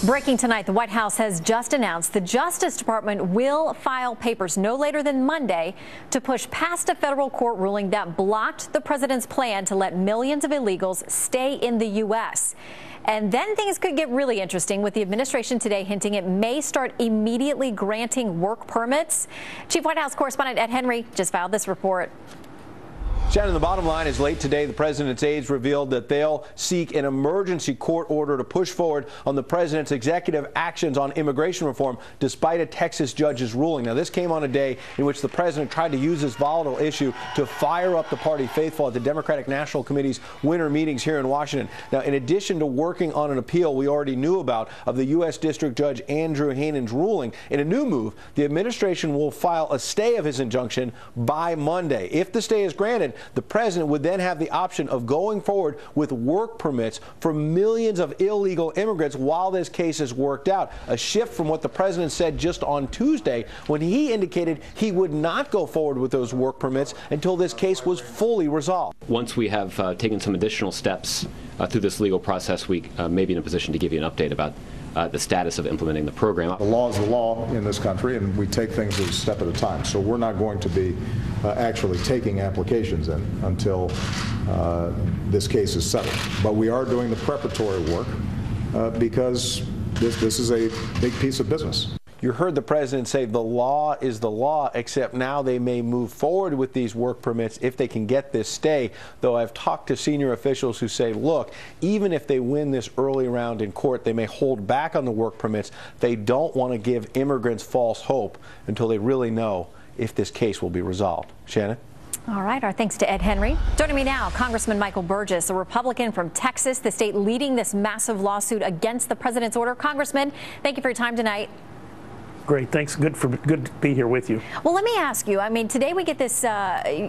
Breaking tonight, the White House has just announced the Justice Department will file papers no later than Monday to push past a federal court ruling that blocked the president's plan to let millions of illegals stay in the U.S. And then things could get really interesting, with the administration today hinting it may start immediately granting work permits. Chief White House correspondent Ed Henry just filed this report. Shannon, the bottom line is late today, the president's aides revealed that they'll seek an emergency court order to push forward on the president's executive actions on immigration reform, despite a Texas judge's ruling. Now, this came on a day in which the president tried to use this volatile issue to fire up the party faithful at the Democratic National Committee's winter meetings here in Washington. Now, in addition to working on an appeal we already knew about of the U.S. District Judge Andrew Hanen's ruling, in a new move, the administration will file a stay of his injunction by Monday. If the stay is granted, the president would then have the option of going forward with work permits for millions of illegal immigrants while this case is worked out. A shift from what the president said just on Tuesday, when he indicated he would not go forward with those work permits until this case was fully resolved. Once we have taken some additional steps through this legal process, we may be in a position to give you an update about the status of implementing the program. The law is the law in this country, and we take things a step at a time. So we're not going to be actually taking applications in until this case is settled. But we are doing the preparatory work because this is a big piece of business. You heard the president say the law is the law, except now they may move forward with these work permits if they can get this stay. Though I've talked to senior officials who say, look, even if they win this early round in court, they may hold back on the work permits. They don't want to give immigrants false hope until they really know if this case will be resolved. Shannon? All right, our thanks to Ed Henry. Joining me now, Congressman Michael Burgess, a Republican from Texas, the state leading this massive lawsuit against the president's order. Congressman, thank you for your time tonight. Great, thanks. Good to be here with you. Well, let me ask you, I mean, today we get this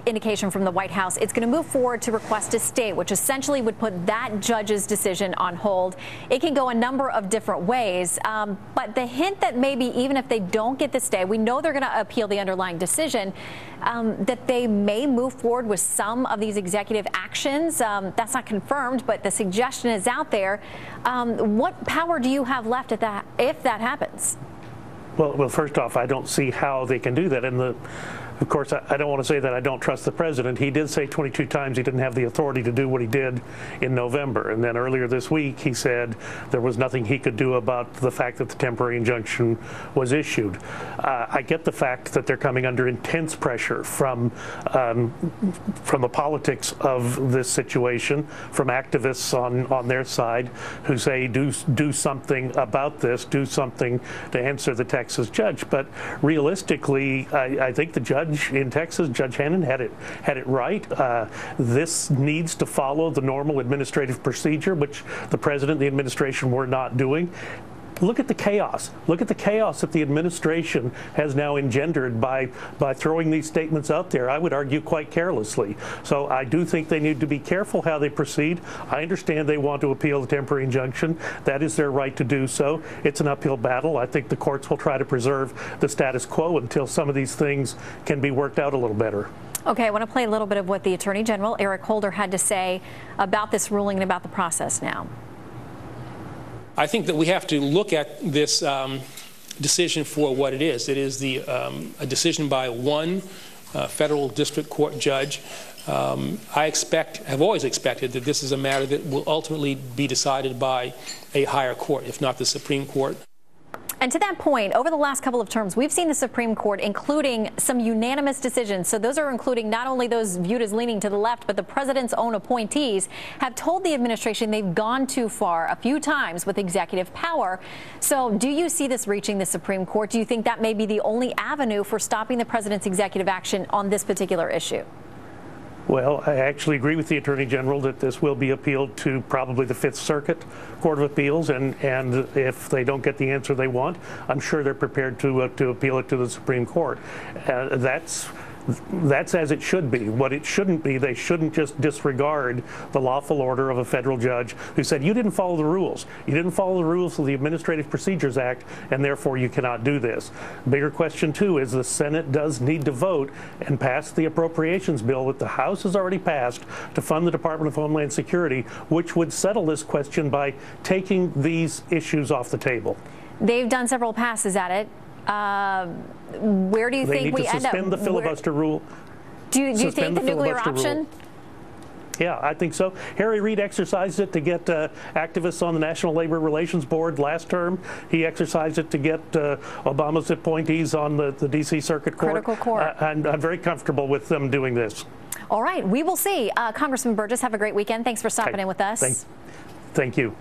indication from the White House. It's going to move forward to request a stay, which essentially would put that judge's decision on hold. It can go a number of different ways, but the hint that maybe even if they don't get the stay, we know they're going to appeal the underlying decision, that they may move forward with some of these executive actions. That's not confirmed, but the suggestion is out there. What power do you have left if that happens? Well, first off, I don't see how they can do that. And of course, I don't want to say that I don't trust the president. He did say 22 times he didn't have the authority to do what he did in November. And then earlier this week, he said there was nothing he could do about the fact that the temporary injunction was issued. I get the fact that they're coming under intense pressure from the politics of this situation, from activists on their side who say do something about this, do something to answer the Texas judge. But realistically, I think the judge in Texas, Judge Hanen, had it right. This needs to follow the normal administrative procedure, which the president and the administration were not doing. Look at the chaos. Look at the chaos that the administration has now engendered by throwing these statements out there, I would argue quite carelessly. So I do think they need to be careful how they proceed. I understand they want to appeal the temporary injunction. That is their right to do so. It's an uphill battle. I think the courts will try to preserve the status quo until some of these things can be worked out a little better. Okay, I want to play a little bit of what the Attorney General, Eric Holder, had to say about this ruling and about the process now. I think that we have to look at this decision for what it is. It is a decision by one federal district court judge. Have always expected that this is a matter that will ultimately be decided by a higher court, if not the Supreme Court. And to that point, over the last couple of terms, we've seen the Supreme Court including some unanimous decisions. So those are including not only those viewed as leaning to the left, but the president's own appointees have told the administration they've gone too far a few times with executive power. So do you see this reaching the Supreme Court? Do you think that may be the only avenue for stopping the president's executive action on this particular issue? Well, I actually agree with the Attorney General that this will be appealed to probably the Fifth Circuit Court of Appeals, and if they don't get the answer they want, I'm sure they're prepared to appeal it to the Supreme Court. That's That's as it should be. What it shouldn't be, they shouldn't just disregard the lawful order of a federal judge who said, you didn't follow the rules. You didn't follow the rules of the Administrative Procedures Act, and therefore you cannot do this. Bigger question, too, is the Senate does need to vote and pass the appropriations bill that the House has already passed to fund the Department of Homeland Security, which would settle this question by taking these issues off the table. They've done several passes at it. Where do you think we end up? They need to suspend the filibuster rule. Do you think the nuclear option? Yeah, I think so. Harry Reid exercised it to get activists on the National Labor Relations Board last term. He exercised it to get Obama's appointees on the D.C. Circuit Court. Critical court. And I'm very comfortable with them doing this. All right, we will see. Congressman Burgess, have a great weekend. Thanks for stopping in with us. Thank you.